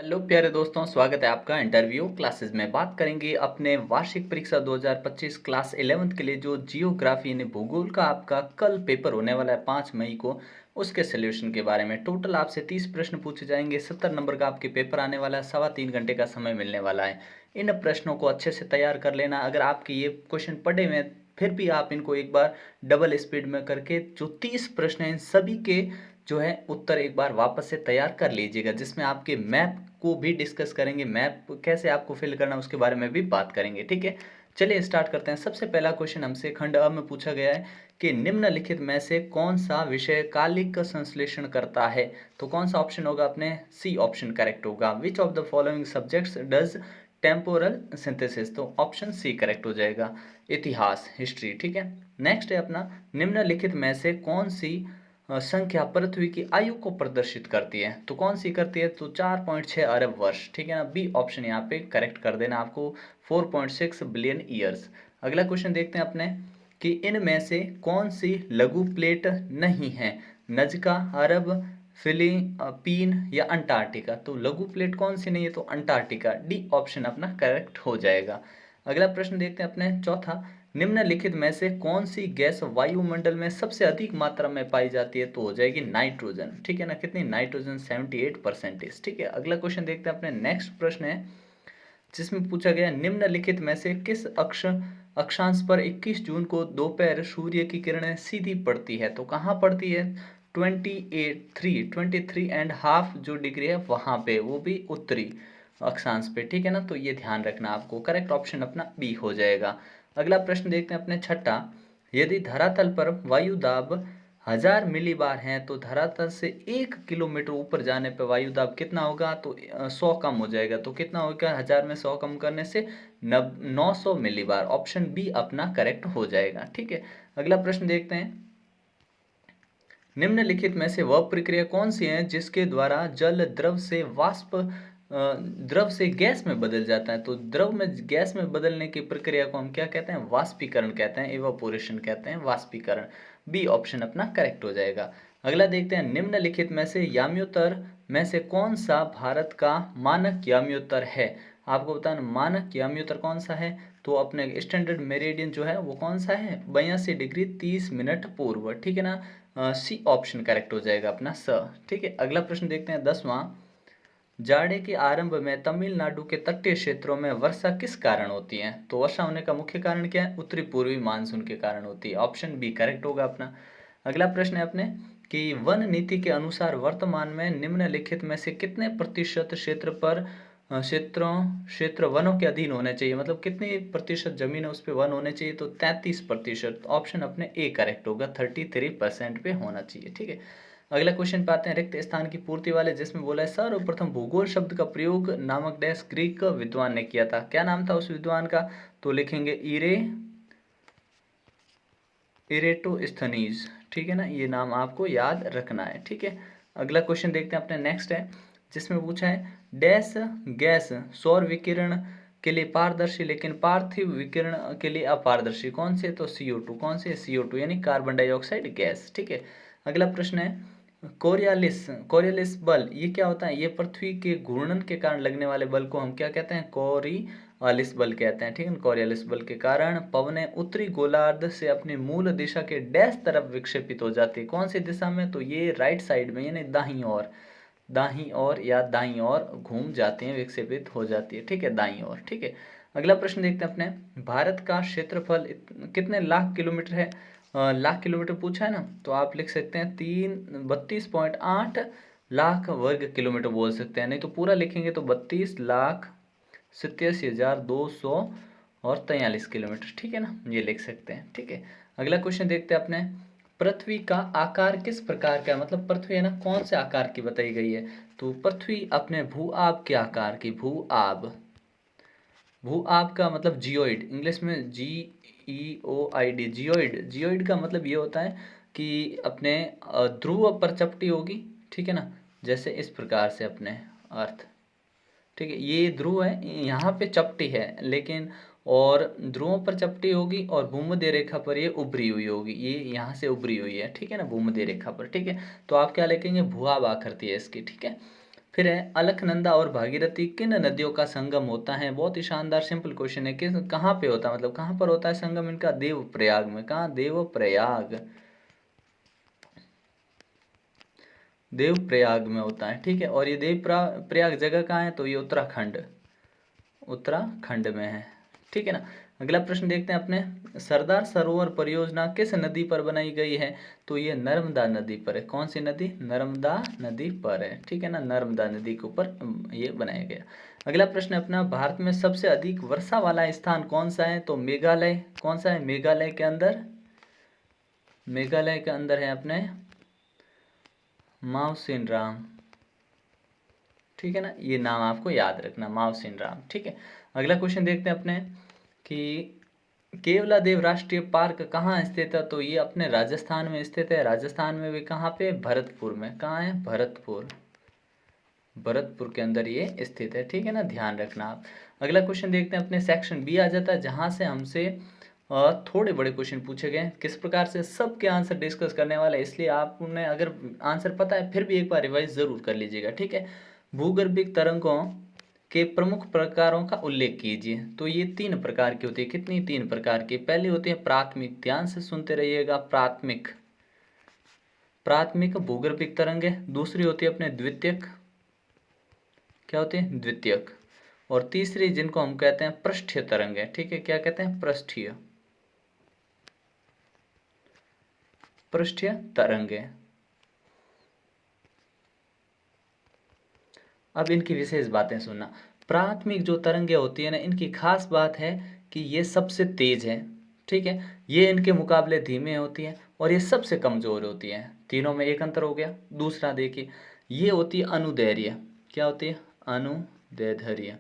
Hello प्यारे दोस्तों, स्वागत है आपका इंटरव्यू क्लासेस में। बात करेंगे अपने वार्षिक परीक्षा 2025 क्लास 11th के लिए जो जियोग्राफी यानी भूगोल का आपका कल पेपर होने वाला है 5 मई को, उसके सोल्यूशन के बारे में। टोटल आपसे 30 प्रश्न पूछे जाएंगे। 70 नंबर का आपके पेपर आने वाला है। 3.25 घंटे का समय मिलने वाला है। इन प्रश्नों को अच्छे से तैयार कर लेना। अगर आपके ये क्वेश्चन पढ़े हुए हैं फिर भी आप इनको एक बार डबल स्पीड में करके जो 30 प्रश्न हैं इन सभी के जो है उत्तर एक बार वापस से तैयार कर लीजिएगा, जिसमें आपके मैप को भी डिस्कस करेंगे। मैप कैसे आपको फिल करना उसके बारे में भी बात करेंगे। ठीक है, चलिए स्टार्ट करते हैं। सबसे पहला क्वेश्चन हमसे खंड अ में पूछा गया है कि निम्नलिखित में से कौन सा विषय कालिक संश्लेषण करता है। तो कौन सा ऑप्शन होगा? अपने सी ऑप्शन करेक्ट होगा। Which of the following subjects does temporal synthesis? तो ऑप्शन सी करेक्ट हो जाएगा, इतिहास, हिस्ट्री। ठीक है, नेक्स्ट है अपना निम्नलिखित में से कौन सी संख्या पृथ्वी की आयु को प्रदर्शित करती है। तो कौन सी करती है? तो 4.6 अरब वर्ष। ठीक है ना, बी ऑप्शन यहाँ पे करेक्ट कर देना आपको, 4.6 बिलियन ईयर्स। अगला क्वेश्चन देखते हैं अपने कि इनमें से कौन सी लघु प्लेट नहीं है? नजका, अरब, फिलीपीन या अंटार्कटिका? तो लघु प्लेट कौन सी नहीं है? तो अंटार्कटिका, डी ऑप्शन अपना करेक्ट हो जाएगा। अगला प्रश्न देखते हैं अपने चौथा, निम्नलिखित में से कौन सी गैस वायुमंडल में सबसे अधिक मात्रा में पाई जाती है? तो हो जाएगी नाइट्रोजन। ठीक है ना, कितनी? नाइट्रोजन 78%। ठीक है, अगला क्वेश्चन देखते हैं अपने। नेक्स्ट प्रश्न है जिसमें पूछा गया निम्नलिखित में से किस अक्षांश पर 21 जून को दोपहर सूर्य की किरणें सीधी पड़ती है? तो कहाँ पड़ती है? 23.5 जो डिग्री है वहां पे, वो भी उत्तरी अक्षांश पे। ठीक है ना, तो ये ध्यान रखना आपको। करेक्ट ऑप्शन अपना बी हो जाएगा। अगला प्रश्न देखते हैं अपने छठा, यदि धरातल पर वायु दाब 1000 मिलीबार है तो धरातल से 1 किलोमीटर ऊपर जाने पर वायु दाब कितना होगा? तो 100 कम हो जाएगा। तो कितना होगा? 1000 में 100 कम करने से 900 मिलीबार। ऑप्शन बी अपना करेक्ट हो जाएगा। ठीक है, अगला प्रश्न देखते हैं, निम्नलिखित में से वह प्रक्रिया कौन सी है जिसके द्वारा जल द्रव से गैस में बदल जाता है? तो द्रव में गैस में बदलने की प्रक्रिया को हम क्या कहते हैं? वाष्पीकरण कहते हैं, इवापोरेशन कहते हैं, वाष्पीकरण। बी ऑप्शन अपना करेक्ट हो जाएगा। अगला देखते हैं, निम्नलिखित में से याम्योत्तर में से कौन सा भारत का मानक याम्योत्तर है? आपको बताना मानक याम्योत्तर कौन सा है। तो अपने स्टैंडर्ड मेरिडियन जो है वो कौन सा है? 82 डिग्री 30 मिनट पूर्व। ठीक है ना, सी ऑप्शन करेक्ट हो जाएगा अपना स। ठीक है, अगला प्रश्न देखते हैं 10वां, जाड़े के आरंभ में तमिलनाडु के तटीय क्षेत्रों में वर्षा किस कारण होती है? तो वर्षा होने का मुख्य कारण क्या है? उत्तरी पूर्वी मानसून के कारण होती है। ऑप्शन बी करेक्ट होगा अपना। अगला प्रश्न है अपने कि वन नीति के अनुसार वर्तमान में निम्नलिखित में से कितने प्रतिशत क्षेत्र वनों के अधीन होने चाहिए? मतलब कितनी प्रतिशत जमीन है उस पर वन होने चाहिए? तो 33%। ऑप्शन अपने ए करेक्ट होगा, 33% पे होना चाहिए। ठीक है, अगला क्वेश्चन पे आते हैं रिक्त स्थान की पूर्ति वाले, जिसमें बोला है सर्वप्रथम भूगोल शब्द का प्रयोग नामक डैश ग्रीक विद्वान ने किया था। क्या नाम था उस विद्वान का? तो लिखेंगे इरेटोस्थनीज। ठीक है ना, ये नाम आपको याद रखना है। ठीक है, अगला क्वेश्चन देखते हैं अपने। नेक्स्ट है जिसमें पूछा है डैश गैस सौर विकिरण के लिए पारदर्शी लेकिन पार्थिव विकिरण के लिए अपारदर्शी? कौन से? तो CO2। कौन से? CO2 यानी कार्बन डाइऑक्साइड गैस। ठीक है, अगला प्रश्न है कोरियालिस बल ये क्या होता है? ये पृथ्वी के घूर्णन के कारण लगने वाले बल को हम क्या कहते हैं? कोरियालिस बल कहते हैं। ठीक है, कोरियालिस बल के कारण पवनें उत्तरी गोलार्ध से अपनी मूल दिशा के डैश तरफ विक्षेपित हो जाती है। कौन सी दिशा में? तो ये राइट साइड में, यानी दाहिनी ओर या दाईं ओर घूम जाती हैं, विक्षेपित हो जाती है। ठीक है, दाईं ओर। ठीक है, अगला प्रश्न देखते हैं अपने, भारत का क्षेत्रफल कितने लाख किलोमीटर है? लाख किलोमीटर पूछा है ना, तो आप लिख सकते हैं 32.8 लाख वर्ग किलोमीटर बोल सकते हैं। नहीं तो पूरा लिखेंगे तो 32,87,243 ठीक है ना, ये लिख सकते हैं। ठीक है, अगला क्वेश्चन देखते हैं अपने, पृथ्वी का आकार किस प्रकार का है? मतलब पृथ्वी है ना कौन से आकार की बताई गई है? तो पृथ्वी अपने भू-आब के आकार की, भू-आब का मतलब जियोइड, इंग्लिश में GEOID, जियोइड का मतलब ये होता है कि अपने ध्रुव पर चपटी होगी। ठीक है ना, जैसे इस प्रकार से अपने अर्थ। ठीक है, ये ध्रुव है, यहाँ पे चपटी है लेकिन, और ध्रुवों पर चपटी होगी और भूमध्य रेखा पर ये उभरी हुई होगी, ये यहाँ से उभरी हुई है। ठीक है ना, भूमध्य रेखा पर। ठीक है, तो आप क्या लिखेंगे? भूआब आकृति है इसकी। ठीक है, फिर है अलकनंदा और भागीरथी किन नदियों का संगम होता है? बहुत ही शानदार सिंपल क्वेश्चन है। किस कहाँ पे होता है, मतलब कहाँ पर होता है संगम इनका? देवप्रयाग में। कहाँ? देवप्रयाग। देवप्रयाग में होता है, ठीक है। और ये देवप्रयाग जगह कहाँ है? तो ये उत्तराखंड, उत्तराखंड में है, ठीक है ना। अगला प्रश्न देखते हैं अपने, सरदार सरोवर परियोजना किस नदी पर बनाई गई है? तो ये नर्मदा नदी पर है। कौन सी नदी? नर्मदा नदी पर है, ठीक है ना। नर्मदा नदी के ऊपर ये बनाया गया। अगला प्रश्न अपना, भारत में सबसे अधिक वर्षा वाला स्थान कौन सा है? तो मेघालय। कौन सा है? मेघालय के अंदर, मेघालय के अंदर है अपने मावसिन राम, ठीक है ना। ये नाम आपको याद रखना, मावसिन राम, ठीक है। अगला क्वेश्चन देखते हैं अपने कि केवलादेव राष्ट्रीय पार्क कहाँ स्थित है? तो ये अपने राजस्थान में स्थित है। राजस्थान में भी कहाँ पे? भरतपुर में। कहाँ है? भरतपुर, भरतपुर के अंदर ये स्थित है, ठीक है ना, ध्यान रखना आप। अगला क्वेश्चन देखते हैं अपने, सेक्शन बी आ जाता है, जहाँ से हमसे थोड़े बड़े क्वेश्चन पूछे गए। किस प्रकार से सबके आंसर डिस्कस करने वाले, इसलिए आपने अगर आंसर पता है फिर भी एक बार रिवाइज जरूर कर लीजिएगा, ठीक है। भूगर्भिक तरंगों के प्रमुख प्रकारों का उल्लेख कीजिए। तो ये 3 प्रकार की होती है। कितनी? 3 प्रकार की। पहली होती है प्राथमिक, ध्यान से सुनते रहिएगा, प्राथमिक, प्राथमिक भूगर्भिक तरंगे। दूसरी होती है अपने द्वितीयक, क्या होती है? द्वितीयक। और तीसरी जिनको हम कहते हैं पृष्ठीय तरंगे, ठीक है। क्या कहते हैं? पृष्ठीय, पृष्ठीय तरंगे। अब इनकी विशेष बातें सुनना। प्राथमिक जो तरंगे होती है ना, इनकी खास बात है कि ये सबसे तेज है, ठीक है। ये इनके मुकाबले धीमे होती है और ये सबसे कमजोर होती है। तीनों में एक अंतर हो गया। दूसरा देखिए, ये होती है अनुदैर्घ्य। क्या होती है? अनुदैर्घ्य।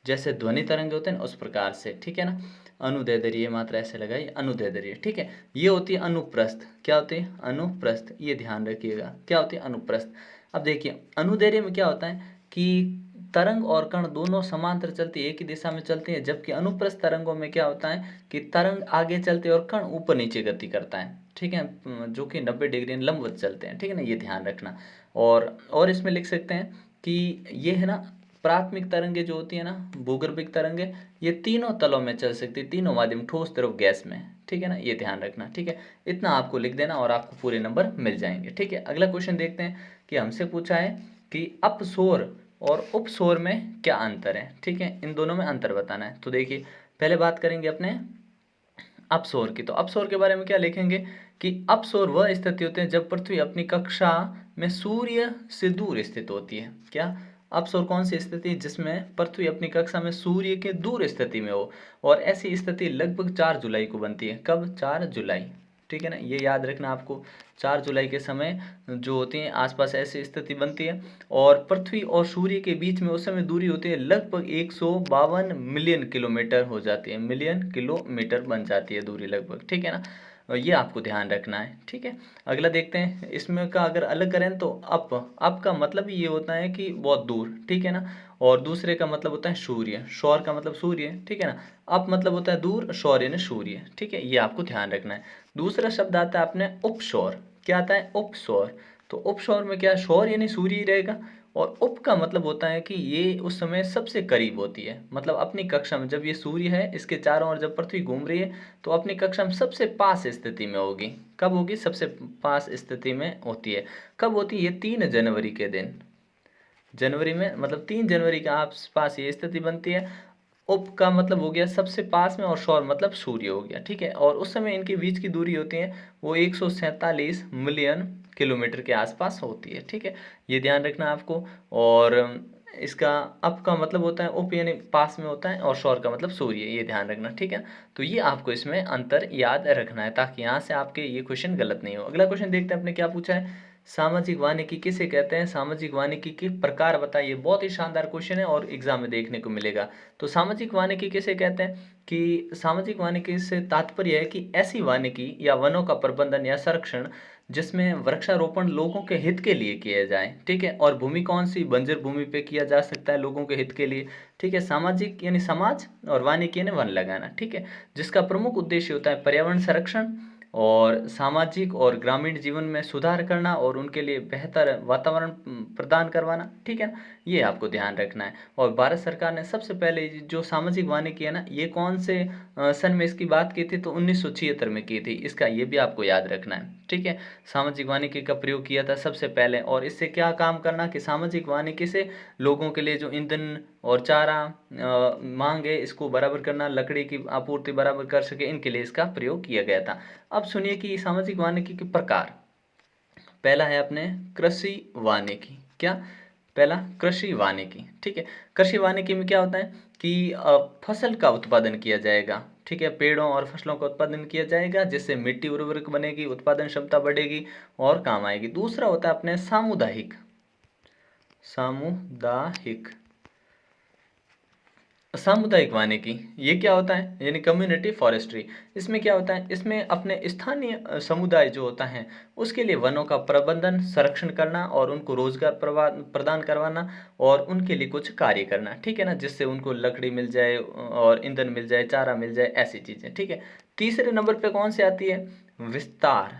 जैसे ध्वनि तरंगे होते हैं ना, उस प्रकार से, ठीक है ना। अनुदैर्घ्य, मात्रा ऐसे लगाई, अनुदैर्घ्य, ठीक है। ये होती है अनुप्रस्थ। क्या होती है? अनुप्रस्थ। ये ध्यान रखिएगा, क्या होती है? अनुप्रस्थ। अब देखिए, अनुदैर्घ्य में क्या होता है कि तरंग और कण दोनों समांतर चलती है, एक ही दिशा में चलती है। जबकि अनुप्रस्थ तरंगों में क्या होता है कि तरंग आगे चलते हैं और कण ऊपर नीचे गति करता है, ठीक है, जो कि 90 डिग्री लंबवत चलते हैं, ठीक है ना, ये ध्यान रखना। और इसमें लिख सकते हैं कि ये है ना, प्राथमिक तरंगे जो होती है ना, भूगर्भिक तरंगे, ये तीनों तलों में चल सकती है, तीनों माध्यम, ठोस, द्रव, गैस में, ठीक है ना, ये ध्यान रखना, ठीक है। इतना आपको लिख देना और आपको पूरे नंबर मिल जाएंगे, ठीक है। अगला क्वेश्चन देखते हैं कि हमसे पूछा है कि अपशोर और उपसौर में क्या अंतर है, ठीक है। इन दोनों में अंतर बताना है। तो देखिए, पहले बात करेंगे अपने अपसौर की। तो अपसौर के बारे में क्या लिखेंगे कि अपसौर वह स्थिति होते हैं जब पृथ्वी अपनी कक्षा में सूर्य से दूर स्थित होती है। क्या? अपसौर कौन सी स्थिति है? जिसमें पृथ्वी अपनी कक्षा में सूर्य के दूर स्थिति में हो। और ऐसी स्थिति लगभग 4 जुलाई को बनती है। कब? 4 जुलाई, ठीक है ना, ये याद रखना आपको। 4 जुलाई के समय जो होती है आसपास ऐसी स्थिति बनती है। और पृथ्वी और सूर्य के बीच में उस समय दूरी होती है लगभग 152 मिलियन किलोमीटर हो जाती है। मिलियन किलोमीटर बन जाती है दूरी लगभग, ठीक है ना। और ये आपको ध्यान रखना है, ठीक है। अगला देखते हैं, इसमें का अगर अलग करें तो अप का मतलब ये होता है कि बहुत दूर, ठीक है ना। और दूसरे का मतलब होता है सूर्य, सौर का मतलब सूर्य, ठीक है ना। अप मतलब होता है दूर, सौर यानी सूर्य, ठीक है, ये आपको ध्यान रखना है। दूसरा शब्द आता है अपने उपसौर। क्या आता है? उपसौर। तो उपसौर में क्या? सौर यानी सूर्य ही रहेगा। और उप का मतलब होता है कि ये उस समय सबसे करीब होती है, मतलब अपनी कक्षा में जब ये सूर्य है, इसके चारों ओर जब पृथ्वी घूम रही है, तो अपनी कक्षा में सबसे पास स्थिति में होगी। कब होगी? सबसे पास स्थिति में होती है। कब होती है? ये 3 जनवरी के दिन, जनवरी में, मतलब 3 जनवरी के आसपास ये स्थिति बनती है। उप का मतलब हो गया सबसे पास में, और सौर मतलब सूर्य हो गया, ठीक है। और उस समय इनके बीच की दूरी होती है वो 147 मिलियन किलोमीटर के आसपास होती है, ठीक है, ये ध्यान रखना आपको। और इसका अप का मतलब होता है उप यानी पास में होता है, और सौर का मतलब सूर्य, ये ध्यान रखना, ठीक है। तो ये आपको इसमें अंतर याद रखना है ताकि यहाँ से आपके ये क्वेश्चन गलत नहीं हो। अगला क्वेश्चन देखते हैं अपने क्या पूछा है, सामाजिक वानिकी किसे कहते हैं? सामाजिक वानिकी के प्रकार बताइए। बहुत ही शानदार क्वेश्चन है और एग्जाम में देखने को मिलेगा। तो सामाजिक वानिकी किसे कहते हैं कि सामाजिक वानिकी से तात्पर्य है कि ऐसी वानिकी या वनों का प्रबंधन या संरक्षण जिसमें वृक्षारोपण लोगों के हित के लिए किया जाए, ठीक है। और भूमि कौन सी? बंजर भूमि पे किया जा सकता है लोगों के हित के लिए, ठीक है। सामाजिक यानी समाज, और वानिकी यानी वन लगाना, ठीक है, जिसका प्रमुख उद्देश्य होता है पर्यावरण संरक्षण, और सामाजिक और ग्रामीण जीवन में सुधार करना और उनके लिए बेहतर वातावरण प्रदान करवाना, ठीक है ना, ये आपको ध्यान रखना है। और भारत सरकार ने सबसे पहले जो सामाजिक वानिकी है ना, ये कौन से सन में इसकी बात की थी, तो 1976 में की थी, इसका ये भी आपको याद रखना है, ठीक है। सामाजिक वानिकी का प्रयोग किया था सबसे पहले, और इससे क्या काम करना कि सामाजिक वानिकी से लोगों के लिए जो ईंधन और चारा मांग है इसको बराबर करना, लकड़ी की आपूर्ति बराबर कर सके, इनके लिए इसका प्रयोग किया गया था। अब सुनिए कि सामाजिक वानिकी के प्रकार। पहला है अपने कृषि वानिकी। क्या? पहला कृषि वानिकी, ठीक है। कृषि वानिकी में क्या होता है कि फसल का उत्पादन किया जाएगा, ठीक है, पेड़ों और फसलों का उत्पादन किया जाएगा, जिससे मिट्टी उर्वरक बनेगी, उत्पादन क्षमता बढ़ेगी और काम आएगी। दूसरा होता है अपने सामुदायिक, सामुदायिक सामुदायिक वानिकी। ये क्या होता है, यानी कम्युनिटी फॉरेस्ट्री। इसमें क्या होता है, इसमें अपने स्थानीय समुदाय जो होता है उसके लिए वनों का प्रबंधन, संरक्षण करना और उनको रोजगार प्रदान करवाना और उनके लिए कुछ कार्य करना, ठीक है ना, जिससे उनको लकड़ी मिल जाए और ईंधन मिल जाए, चारा मिल जाए, ऐसी चीजें, ठीक है। तीसरे नंबर पे कौन सी आती है? विस्तार,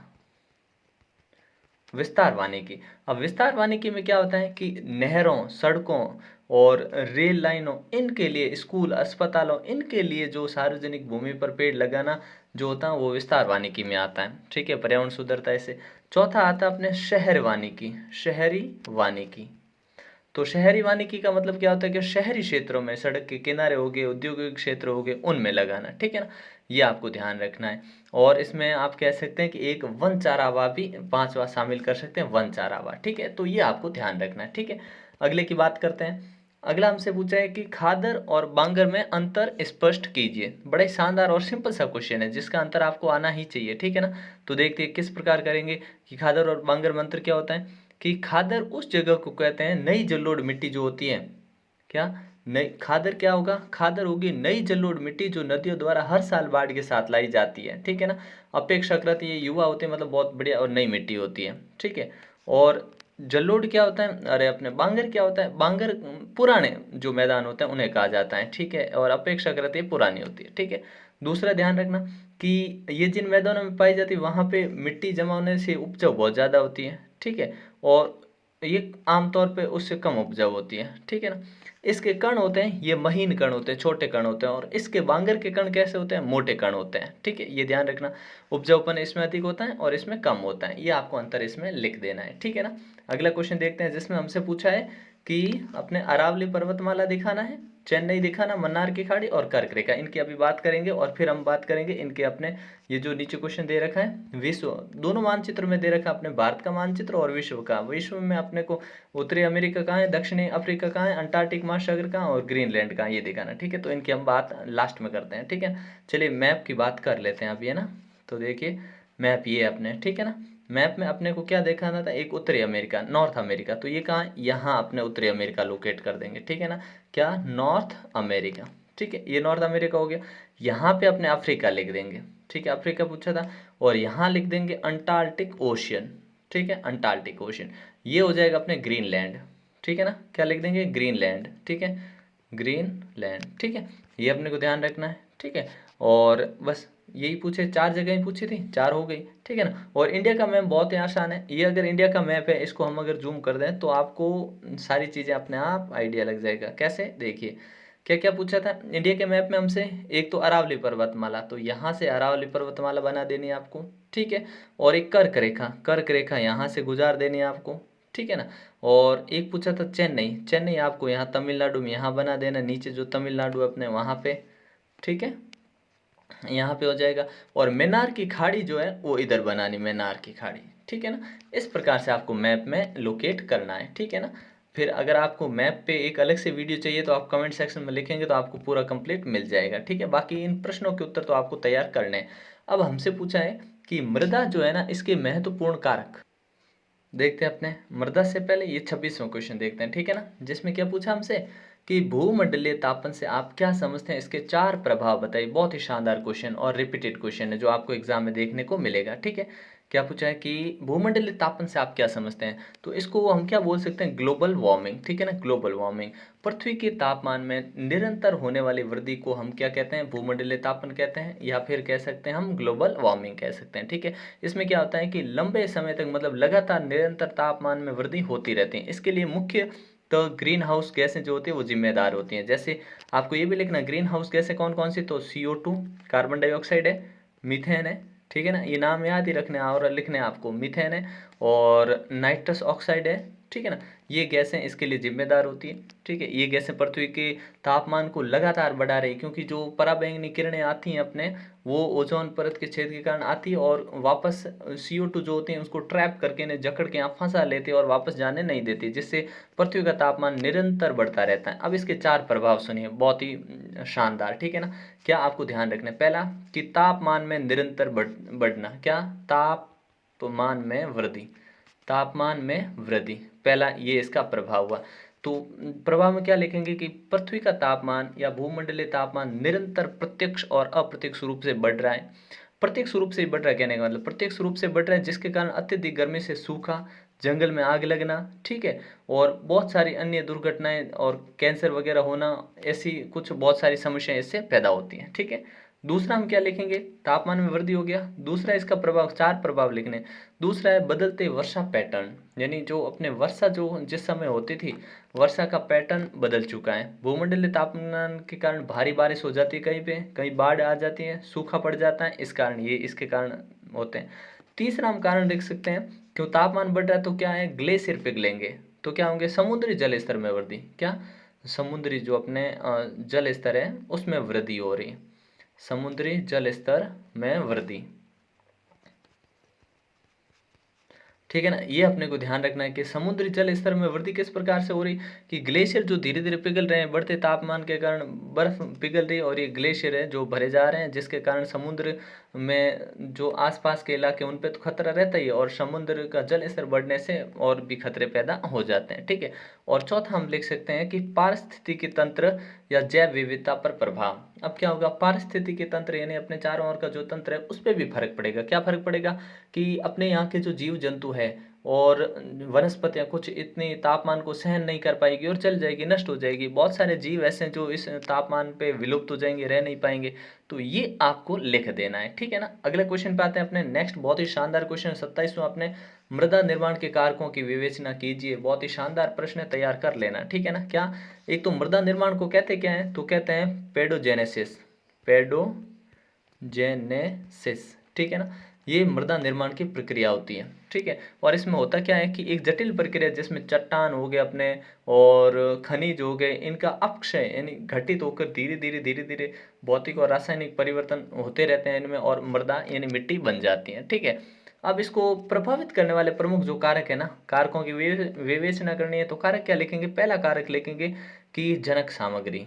विस्तार वानिकी। अब विस्तार वानिकी में क्या होता है कि नहरों, सड़कों और रेल लाइनों, इनके लिए, स्कूल, अस्पतालों, इनके लिए जो सार्वजनिक भूमि पर पेड़ लगाना जो होता है वो विस्तार वानिकी में आता है, ठीक है, पर्यावरण सुधरता है इससे। चौथा आता है अपने शहर वानिकी, शहरी वानिकी। तो शहरी वानिकी का मतलब क्या होता है कि शहरी क्षेत्रों में, सड़क के किनारे हो गए, औद्योगिक क्षेत्र हो गए, उनमें लगाना, ठीक है ना, ये आपको ध्यान रखना है। और इसमें आप कह सकते हैं कि एक वन चारावा भी पांचवा शामिल कर सकते हैं, वन चारावा, ठीक है, तो ये आपको ध्यान रखना है, ठीक है। अगले की बात करते हैं। अगला हमसे पूछा है कि खादर और बांगर में अंतर स्पष्ट कीजिए। बड़ा ही शानदार और सिंपल सा क्वेश्चन है जिसका अंतर आपको आना ही चाहिए, ठीक है ना। तो देखते हैं किस प्रकार करेंगे कि खादर और बांगर में अंतर क्या होता है कि खादर उस जगह को कहते हैं, नई जलोढ़ मिट्टी जो होती है, क्या? नई खादर क्या होगा? खादर होगी नई जलोढ़ मिट्टी जो नदियों द्वारा हर साल बाढ़ के साथ लाई जाती है, ठीक है ना। अपेक्षाकृत ये युवा होते हैं, मतलब बहुत बढ़िया और नई मिट्टी होती है, ठीक है। और जलोढ़ क्या होता है, अरे अपने बांगर क्या होता है? बांगर पुराने जो मैदान होते हैं उन्हें कहा जाता है, ठीक है, और अपेक्षाकृत ये पुरानी होती है, ठीक है। दूसरा ध्यान रखना कि ये जिन मैदानों में पाई जाती है वहाँ पे मिट्टी जमा होने से उपजाऊ बहुत ज़्यादा होती है, ठीक है, और ये आमतौर पे उससे कम उपजाऊ होती है, ठीक है ना। इसके कण होते हैं, ये महीन कण होते हैं, छोटे कण होते हैं, और इसके बांगर के कण कैसे होते हैं? मोटे कण होते हैं, ठीक है, ये ध्यान रखना। उपजाऊपन इसमें अधिक होता है और इसमें कम होता है, ये आपको अंतर इसमें लिख देना है, ठीक है ना। अगला क्वेश्चन देखते हैं जिसमें हमसे पूछा है कि अपने अरावली पर्वतमाला दिखाना है, चेन्नई दिखाना, मन्नार की खाड़ी और कर्क रेखा, इनकी अभी बात करेंगे और फिर हम बात करेंगे इनके अपने, ये जो नीचे क्वेश्चन दे रखा है विश्व, दोनों मानचित्र में दे रखा है, अपने भारत का मानचित्र और विश्व का। विश्व में अपने को उत्तरी अमेरिका कहाँ है, दक्षिणी अफ्रीका कहाँ है, अंटार्कटिक महासागर कहाँ और ग्रीनलैंड कहाँ, ये दिखाना, ठीक है। तो इनकी हम बात लास्ट में करते हैं, ठीक है। चलिए मैप की बात कर लेते हैं अभी, है ना। तो देखिए मैप ये अपने, ठीक है ना। मैप में अपने को क्या दिखाना था? एक उत्तरी अमेरिका, नॉर्थ अमेरिका, तो ये कहाँ है? यहाँ अपने उत्तरी अमेरिका लोकेट कर देंगे, ठीक है ना। क्या? नॉर्थ अमेरिका, ठीक है, ये नॉर्थ अमेरिका हो गया। यहाँ पे अपने अफ्रीका लिख देंगे, ठीक है, अफ्रीका पूछा था, और यहाँ लिख देंगे अंटार्कटिक ओशियन, ठीक है, अंटार्कटिक ओशियन। ये हो जाएगा अपने ग्रीनलैंड, ठीक है ना, क्या लिख देंगे? ग्रीनलैंड, ठीक है, ग्रीनलैंड, ठीक है, ये अपने को ध्यान रखना है, ठीक है। और बस यही पूछे, चार जगह ही पूछी थी, चार हो गई, ठीक है ना। और इंडिया का मैप बहुत ही आसान है, ये अगर इंडिया का मैप है इसको हम अगर जूम कर दें तो आपको सारी चीज़ें अपने आप आइडिया लग जाएगा। कैसे? देखिए क्या क्या पूछा था इंडिया के मैप में हमसे, एक तो अरावली पर्वतमाला, तो यहाँ से अरावली पर्वतमाला बना देनी है आपको, ठीक है। और एक कर्क रेखा, कर्क रेखा यहाँ से गुजार देनी है आपको, ठीक है ना। और एक पूछा था चेन्नई, चेन्नई आपको यहाँ तमिलनाडु में यहाँ बना देना, नीचे जो तमिलनाडु अपने वहाँ पे, ठीक है, यहाँ पे हो जाएगा। और मैनार की खाड़ी जो है वो इधर बनानी, मैनार की खाड़ी, ठीक है ना। इस प्रकार से आपको मैप में लोकेट करना है, ठीक है ना। फिर अगर आपको मैप पे एक अलग से वीडियो चाहिए तो आप कमेंट सेक्शन में लिखेंगे तो आपको पूरा कंप्लीट मिल जाएगा, ठीक है। बाकी इन प्रश्नों के उत्तर तो आपको तैयार करने हैं। अब हमसे पूछा है कि मृदा जो है ना, इसके महत्वपूर्ण कारक देखते हैं अपने। मृदा से पहले ये 26वां क्वेश्चन देखते हैं, ठीक है ना, जिसमें क्या पूछा हमसे कि भूमंडलीय तापन से आप क्या समझते हैं, इसके चार प्रभाव बताइए। बहुत ही शानदार क्वेश्चन और रिपीटेड क्वेश्चन है जो आपको एग्जाम में देखने को मिलेगा, ठीक है। क्या पूछा है कि भूमंडलीय तापन से आप क्या समझते हैं? तो इसको हम क्या बोल सकते हैं, ग्लोबल वार्मिंग, ठीक है ना, ग्लोबल वार्मिंग। पृथ्वी के तापमान में निरंतर होने वाली वृद्धि को हम क्या कहते हैं, भूमंडलीय तापन कहते हैं, या फिर कह सकते हैं हम ग्लोबल वार्मिंग कह सकते हैं, ठीक है। इसमें क्या होता है कि लंबे समय तक मतलब लगातार निरंतर तापमान में वृद्धि होती रहती है। इसके लिए मुख्य तो ग्रीन हाउस गैसें जो होती है वो जिम्मेदार होती हैं। जैसे आपको ये भी लिखना, ग्रीन हाउस गैसें कौन कौन सी, तो CO2 कार्बन डाइऑक्साइड है, मीथेन है, ठीक है ना, ये नाम याद ही रखने और लिखने हैं आपको, मीथेन है और नाइट्रस ऑक्साइड है, ठीक है ना। ये गैसें इसके लिए जिम्मेदार होती है, ठीक है। ये गैसें पृथ्वी के तापमान को लगातार बढ़ा रही है, क्योंकि जो पराबैंगनी किरणें आती हैं अपने, वो ओजोन परत के छेद के कारण आती है और वापस CO2 जो होते हैं उसको ट्रैप करके इन्हें जकड़ के यहाँ फंसा लेते हैं और वापस जाने नहीं देती, जिससे पृथ्वी का तापमान निरंतर बढ़ता रहता है। अब इसके 4 प्रभाव सुनिए, बहुत ही शानदार, ठीक है ना। क्या आपको ध्यान रखना है, पहला कि तापमान में निरंतर बढ़ना, क्या, तापमान में वृद्धि, तापमान में वृद्धि, पहला ये इसका प्रभाव हुआ। तो प्रभाव में क्या लिखेंगे कि पृथ्वी का तापमान या भूमंडलीय तापमान निरंतर प्रत्यक्ष और अप्रत्यक्ष रूप से बढ़ रहा है। प्रत्यक्ष रूप से बढ़ रहा है कहने का मतलब प्रत्यक्ष रूप से बढ़ रहा है, जिसके कारण अत्यधिक गर्मी से सूखा, जंगल में आग लगना, ठीक है, और बहुत सारी अन्य दुर्घटनाएं और कैंसर वगैरह होना, ऐसी कुछ बहुत सारी समस्याएं इससे पैदा होती हैं, ठीक है। दूसरा हम क्या लिखेंगे, तापमान में वृद्धि हो गया। दूसरा इसका प्रभाव, 4 प्रभाव लिखने। दूसरा है बदलते वर्षा पैटर्न, यानी जो अपने वर्षा जो जिस समय होती थी, वर्षा का पैटर्न बदल चुका है। भूमंडलीय तापमान के कारण भारी बारिश हो जाती है कहीं पे, कहीं बाढ़ आ जाती है, सूखा पड़ जाता है, इस कारण ये इसके कारण होते हैं। तीसरा हम कारण लिख सकते हैं, क्यों तापमान बढ़ रहा है तो क्या है, ग्लेशियर पिघलेंगे, तो क्या होंगे, समुद्री जल स्तर में वृद्धि, क्या, समुद्री जो अपने जल स्तर है उसमें वृद्धि हो रही है, समुद्री जल स्तर में वृद्धि, ठीक है ना। ये अपने को ध्यान रखना है कि समुद्री जल स्तर में वृद्धि किस प्रकार से हो रही, कि ग्लेशियर जो धीरे धीरे पिघल रहे हैं, बढ़ते तापमान के कारण बर्फ पिघल रही है और ये ग्लेशियर है जो भरे जा रहे हैं, जिसके कारण समुद्र में जो आसपास के इलाके उन पे तो खतरा रहता ही है, और समुद्र का जल स्तर बढ़ने से और भी खतरे पैदा हो जाते हैं, ठीक है। और चौथा हम लिख सकते हैं कि पारिस्थितिकी तंत्र या जैव विविधता पर प्रभाव। अब क्या होगा, पारिस्थितिकी तंत्र यानी अपने चारों ओर का जो तंत्र है उस पर भी फर्क पड़ेगा। क्या फर्क पड़ेगा कि अपने यहाँ के जो जीव जंतु है और वनस्पतियाँ कुछ इतनी तापमान को सहन नहीं कर पाएगी और चल जाएगी, नष्ट हो जाएगी। बहुत सारे जीव ऐसे हैं जो इस तापमान पे विलुप्त हो जाएंगे, रह नहीं पाएंगे। तो ये आपको लिख देना है, ठीक है ना। अगले क्वेश्चन पे आते हैं अपने नेक्स्ट, बहुत ही शानदार क्वेश्चन 27वां अपने, मृदा निर्माण के कारकों की विवेचना कीजिए। बहुत ही शानदार प्रश्न तैयार कर लेना, ठीक है ना। क्या, एक तो मृदा निर्माण को कहते क्या है, तो कहते हैं पेडोजेनेसिस, पेडोजेनेसिस, ठीक है ना। ये मृदा निर्माण की प्रक्रिया होती है, ठीक है। और इसमें होता क्या है कि एक जटिल प्रक्रिया जिसमें चट्टान हो गए अपने और खनिज हो गए, इनका अपक्षय यानी घटित होकर धीरे धीरे भौतिक और रासायनिक परिवर्तन होते रहते हैं इनमें, और मृदा यानी मिट्टी बन जाती है, ठीक है। अब इसको प्रभावित करने वाले प्रमुख जो कारक है ना, कारकों की विवेचना करनी है, तो कारक क्या लिखेंगे, पहला कारक लिखेंगे कि जनक सामग्री।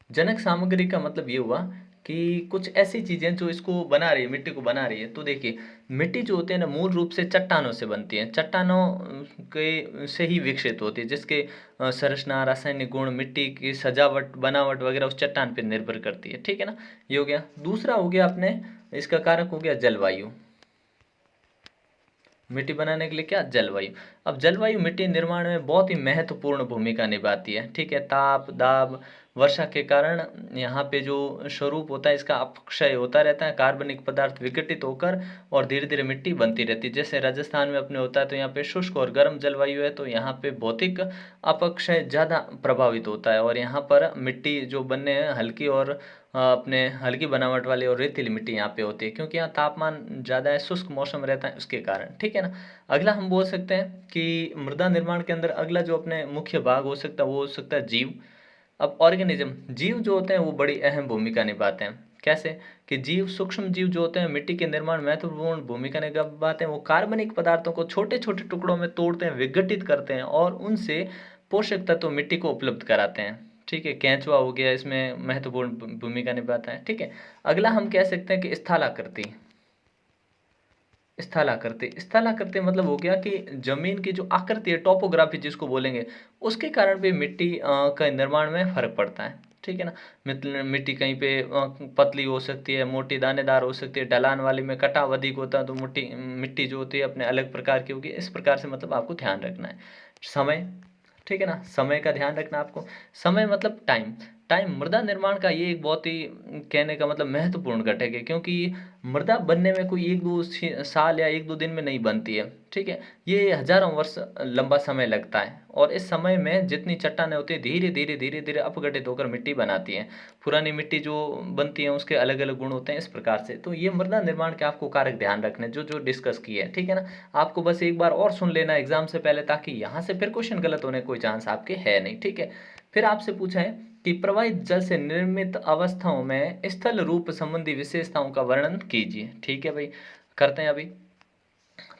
जनक सामग्री का मतलब ये हुआ कि कुछ ऐसी चीजें जो इसको बना रही है, मिट्टी को बना रही है। तो देखिए, मिट्टी जो होती है ना मूल रूप से चट्टानों से बनती है, चट्टानों के से ही विकसित होती है, जिसके संरचना, रासायनिक गुण, मिट्टी की सजावट, बनावट वगैरह उस चट्टान पर निर्भर करती है, ठीक है ना। ये हो गया। दूसरा हो गया अपने, इसका कारक हो गया जलवायु, मिट्टी बनाने के लिए क्या, जलवायु। अब जलवायु मिट्टी निर्माण में बहुत ही महत्वपूर्ण भूमिका निभाती है, ठीक है। ताप, दाब, वर्षा के कारण यहाँ पे जो स्वरूप होता है इसका अपक्षय होता रहता है, कार्बनिक पदार्थ विघटित होकर और धीरे धीरे मिट्टी बनती रहती है। जैसे राजस्थान में अपने होता है तो यहाँ पे शुष्क और गर्म जलवायु है, तो यहाँ पे भौतिक अपक्षय ज़्यादा प्रभावित होता है, और यहाँ पर मिट्टी जो बनने हैं हल्की और अपने हल्की बनावट वाली और रेतीली मिट्टी यहाँ पे होती है, क्योंकि यहाँ तापमान ज़्यादा है, शुष्क मौसम रहता है उसके कारण, ठीक है ना। अगला हम बोल सकते हैं कि मृदा निर्माण के अंदर अगला जो अपने मुख्य भाग हो सकता है वो हो सकता है जीव। अब ऑर्गेनिज्म, जीव जो होते हैं वो बड़ी अहम भूमिका निभाते हैं। कैसे, कि जीव, सूक्ष्म जीव जो होते हैं मिट्टी के निर्माण में महत्वपूर्ण भूमिका निभाते हैं। वो कार्बनिक पदार्थों को छोटे छोटे टुकड़ों में तोड़ते हैं, विघटित करते हैं और उनसे पोषक तत्व मिट्टी को उपलब्ध कराते हैं, ठीक है। केंचुआ हो गया, इसमें महत्वपूर्ण भूमिका निभाता है, ठीक है। अगला हम कह सकते हैं कि स्थलाकृति। स्थलाकृति, स्थलाकृति मतलब हो गया कि जमीन की जो आकृति है, टोपोग्राफी जिसको बोलेंगे, उसके कारण भी मिट्टी का निर्माण में फर्क पड़ता है। ठीक है ना। मिट्टी कहीं पे पतली हो सकती है, मोटी दानेदार हो सकती है, ढलान वाली में कटाव अधिक होता है तो मिट्टी मिट्टी जो होती है अपने अलग प्रकार की होगी। इस प्रकार से मतलब आपको ध्यान रखना है। समय, ठीक है ना, समय का ध्यान रखना आपको। समय मतलब टाइम। टाइम मृदा निर्माण का ये एक बहुत ही कहने का मतलब महत्वपूर्ण घटक है, क्योंकि मृदा बनने में कोई एक दो साल या एक दो दिन में नहीं बनती है, ठीक है। ये हजारों वर्ष लंबा समय लगता है, और इस समय में जितनी चट्टानें होती है धीरे धीरे धीरे धीरे अपघटित होकर मिट्टी बनाती हैं। पुरानी मिट्टी जो बनती है उसके अलग अलग गुण होते हैं इस प्रकार से। तो ये मृदा निर्माण के आपको कारक ध्यान रखने जो जो डिस्कस किए हैं, ठीक है ना। आपको बस एक बार और सुन लेना एग्जाम से पहले, ताकि यहाँ से फिर क्वेश्चन गलत होने कोई चांस आपके है नहीं, ठीक है। फिर आपसे पूछा है कि प्रवाहित जल से निर्मित अवस्थाओं में स्थल रूप संबंधी विशेषताओं का वर्णन कीजिए। ठीक है भाई, करते हैं अभी।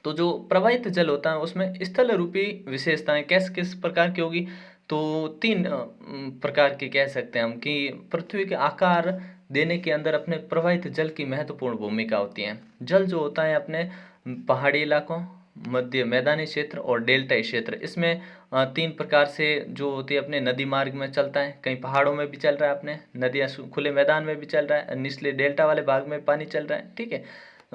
तो जो प्रवाहित जल होता है उसमें स्थल रूपी विशेषताएं किस किस प्रकार की होगी, तो तीन प्रकार की कह सकते हैं हम, कि पृथ्वी के आकार देने के अंदर अपने प्रवाहित जल की महत्वपूर्ण भूमिका होती है। जल जो होता है अपने पहाड़ी इलाकों, मध्य मैदानी क्षेत्र और डेल्टाई क्षेत्र, इसमें तीन प्रकार से जो होती है अपने नदी मार्ग में चलता है। कहीं पहाड़ों में भी चल रहा है, अपने नदियाँ खुले मैदान में भी चल रहा है, निचले डेल्टा वाले भाग में पानी चल रहा है, ठीक है।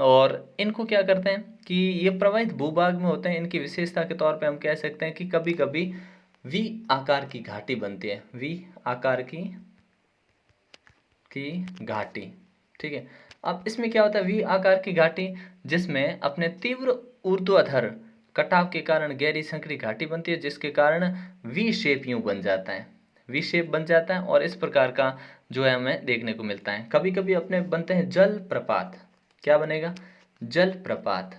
और इनको क्या करते हैं कि ये प्रवाहित भूभाग में होते हैं। इनकी विशेषता के तौर पे हम कह सकते हैं कि कभी कभी वी आकार की घाटी बनती है, वी आकार की घाटी, ठीक है। अब इसमें क्या होता है, वी आकार की घाटी जिसमें अपने तीव्र ऊर्ध्वाधर कटाव के कारण गहरी संकरी घाटी बनती है, जिसके कारण वी शेप यूं बन जाता है, वी शेप बन जाता है। और इस प्रकार का जो है हमें देखने को मिलता है। कभी कभी अपने बनते हैं जल प्रपात। क्या बनेगा, जल प्रपात।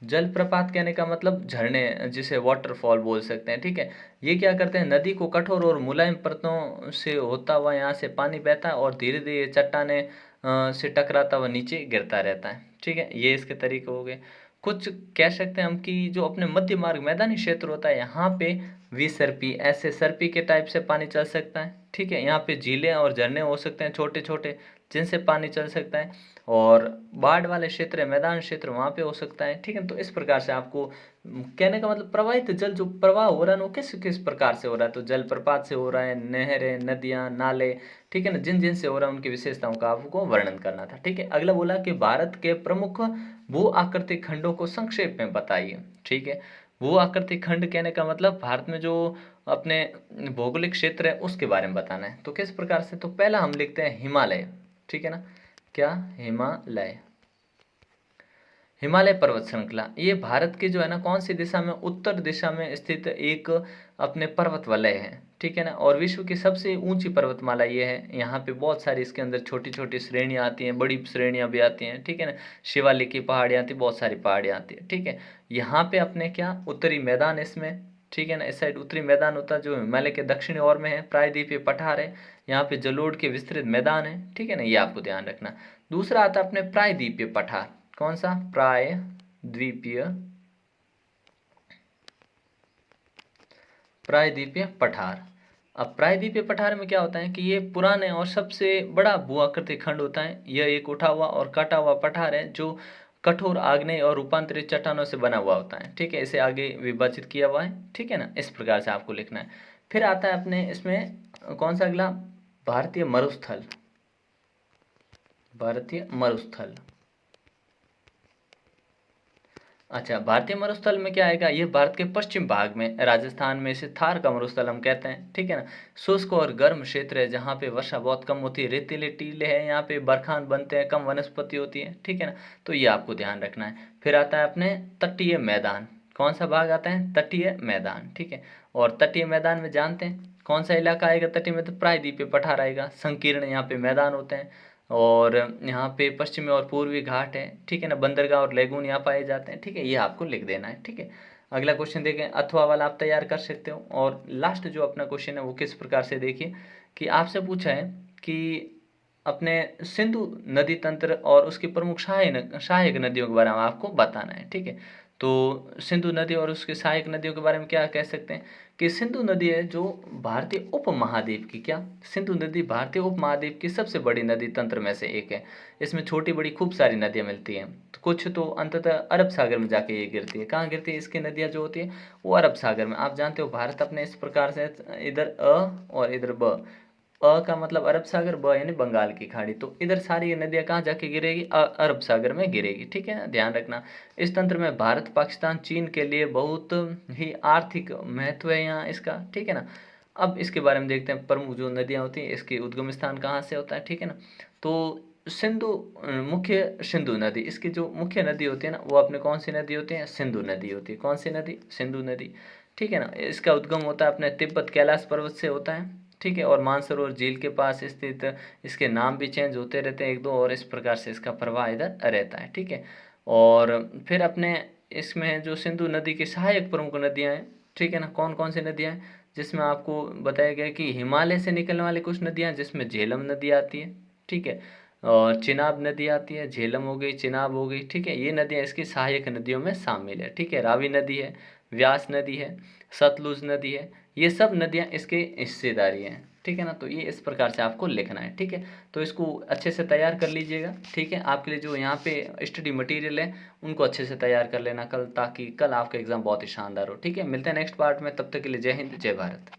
जल प्रपात कहने का मतलब झरने, जिसे वाटरफॉल बोल सकते हैं, ठीक है। ये क्या करते हैं, नदी को कठोर और मुलायम परतों से होता हुआ यहाँ से पानी बहता है और धीरे धीरे चट्टाने से टकराता हुआ नीचे गिरता रहता है, ठीक है। ये इसके तरीके हो गए। कुछ कह सकते हैं हम कि जो अपने मध्य मार्ग मैदानी क्षेत्र होता है यहाँ पे विसर्पी, ऐसे सर्पी के टाइप से पानी चल सकता है, ठीक है। यहाँ पे झीलें और झरने हो सकते हैं छोटे छोटे, जिनसे पानी चल सकता है। और बाढ़ वाले क्षेत्र, मैदान क्षेत्र, वहाँ पे हो सकता है, ठीक है। तो इस प्रकार से आपको कहने का मतलब प्रवाहित जल जो प्रवाह हो रहा है वो किस किस प्रकार से हो रहा है, तो जलप्रपात से हो रहा है, नहरें, नदियाँ, नाले, ठीक है ना, जिन जिन से हो रहा है उनकी विशेषताओं का आपको वर्णन करना था, ठीक है। अगला बोला कि भारत के प्रमुख भू आकृतिक खंडों को संक्षेप में बताइए, ठीक है। भू आकृतिक खंड कहने का मतलब भारत में जो अपने भौगोलिक क्षेत्र है उसके बारे में बताना है। तो किस प्रकार से, तो पहला हम लिखते हैं हिमालय, ठीक है ना। क्या, हिमालय। हिमालय पर्वत श्रृंखला ये भारत के जो है ना कौन सी दिशा में, उत्तर दिशा में स्थित एक अपने पर्वत वलय है, ठीक है ना। और विश्व की सबसे ऊंची पर्वतमाला ये है। यहाँ पे बहुत सारी इसके अंदर छोटी छोटी श्रेणियाँ आती हैं, बड़ी श्रेणियाँ भी आती हैं, ठीक है ना। शिवालिक की पहाड़ियाँ आती हैं, बहुत सारी पहाड़ियाँ आती हैं, ठीक है। यहाँ पे अपने क्या उत्तरी मैदान इसमें, ठीक है ना, इस साइड उत्तरी मैदान होता है जो हिमालय के दक्षिणी ओर में है। प्रायद्वीपीय पठार है, यहाँ पे जलोढ़ के विस्तृत मैदान है, ठीक है ना, ये आपको ध्यान रखना। दूसरा आता है अपने प्रायद्वीपीय पठार। कौन सा, प्रायद्वीपीय, प्रायद्वीपीय पठार। अब प्रायद्वीपीय पठार में क्या होता है कि ये पुराने और सबसे बड़ा भूआकृतिक खंड होता है। यह एक उठा हुआ और कटा हुआ पठार है जो कठोर आग्नेय और रूपांतरित चट्टानों से बना हुआ होता है, ठीक है। इसे आगे विभाजित किया हुआ है, ठीक है ना, इस प्रकार से आपको लिखना है। फिर आता है अपने इसमें कौन सा अगला, भारतीय मरुस्थल, भारतीय मरुस्थल। अच्छा, भारतीय मरुस्थल में क्या आएगा, ये भारत के पश्चिम भाग में राजस्थान में इसे थार का मरुस्थल हम कहते हैं, ठीक है ना। शुष्क और गर्म क्षेत्र है जहाँ पे वर्षा बहुत कम होती है, रेतीले टीले हैं, यहाँ पे बरखान बनते हैं, कम वनस्पति होती है, ठीक है ना। तो ये आपको ध्यान रखना है। फिर आता है अपने तटीय मैदान। कौन सा भाग आता है, तटीय मैदान, ठीक है। और तटीय मैदान में जानते हैं कौन सा इलाका आएगा तटीय में, तो प्रायद्वीपीय पठार आएगा। संकीर्ण यहाँ पे मैदान होते हैं, और यहाँ पे पश्चिमी और पूर्वी घाट है, ठीक है ना। बंदरगाह और लेगून यहाँ पाए जाते हैं, ठीक है। ये आपको लिख देना है, ठीक है। अगला क्वेश्चन देखें, अथवा वाला आप तैयार कर सकते हो। और लास्ट जो अपना क्वेश्चन है वो किस प्रकार से, देखिए कि आपसे पूछा है कि अपने सिंधु नदी तंत्र और उसकी प्रमुख सहायक नदियों के बारे में आपको बताना है, ठीक है। तो सिंधु नदी और उसकी सहायक नदियों के बारे में क्या कह सकते हैं कि सिंधु नदी है जो भारतीय उपमहाद्वीप की, क्या, सिंधु नदी भारतीय उपमहाद्वीप की सबसे बड़ी नदी तंत्र में से एक है। इसमें छोटी बड़ी खूब सारी नदियाँ मिलती हैं, तो कुछ तो अंततः अरब सागर में जाके ये गिरती है। कहाँ गिरती है इसकी नदियाँ जो होती है, वो अरब सागर में। आप जानते हो भारत अपने इस प्रकार से, इधर और इधर का मतलब अरब सागर, यानी बंगाल की खाड़ी। तो इधर सारी ये नदियाँ कहाँ जाके गिरेगी, अरब सागर में गिरेगी। ठीक है, ध्यान रखना। इस तंत्र में भारत, पाकिस्तान, चीन के लिए बहुत ही आर्थिक महत्व है यहाँ इसका। ठीक है ना। अब इसके बारे में देखते हैं, प्रमुख जो नदियाँ होती हैं इसकी उद्गम स्थान कहाँ से होता है। ठीक है ना। तो मुख्य सिंधु नदी, इसकी जो मुख्य नदी होती है ना, वो अपने कौन सी नदी होती है, सिंधु नदी होती है। कौन सी नदी, सिंधु नदी। ठीक है ना। इसका उद्गम होता है अपने तिब्बत कैलाश पर्वत से होता है। ठीक है, और मानसरोवर झील के पास स्थित, इसके नाम भी चेंज होते रहते हैं एक दो, और इस प्रकार से इसका प्रवाह इधर रहता है। ठीक है। और फिर अपने इसमें जो सिंधु नदी की सहायक प्रमुख नदियाँ हैं, ठीक है ना, कौन कौन सी नदियाँ हैं, जिसमें आपको बताया गया कि हिमालय से निकलने वाली कुछ नदियाँ, जिसमें झेलम नदी आती है। ठीक है, और चिनाब नदी आती है, झेलम हो गई, चिनाब हो गई। ठीक है, ये नदियाँ इसकी सहायक नदियों में शामिल है। ठीक है, रावी नदी है, व्यास नदी है, सतलुज नदी है, ये सब नदियाँ इसके हिस्सेदारी हैं। ठीक है ना। तो ये इस प्रकार से आपको लिखना है। ठीक है, तो इसको अच्छे से तैयार कर लीजिएगा। ठीक है, आपके लिए जो यहाँ पे स्टडी मटेरियल है उनको अच्छे से तैयार कर लेना कल, ताकि कल आपका एग्ज़ाम बहुत ही शानदार हो। ठीक है, मिलते हैं नेक्स्ट पार्ट में, तब तक के लिए जय हिंद, जय भारत।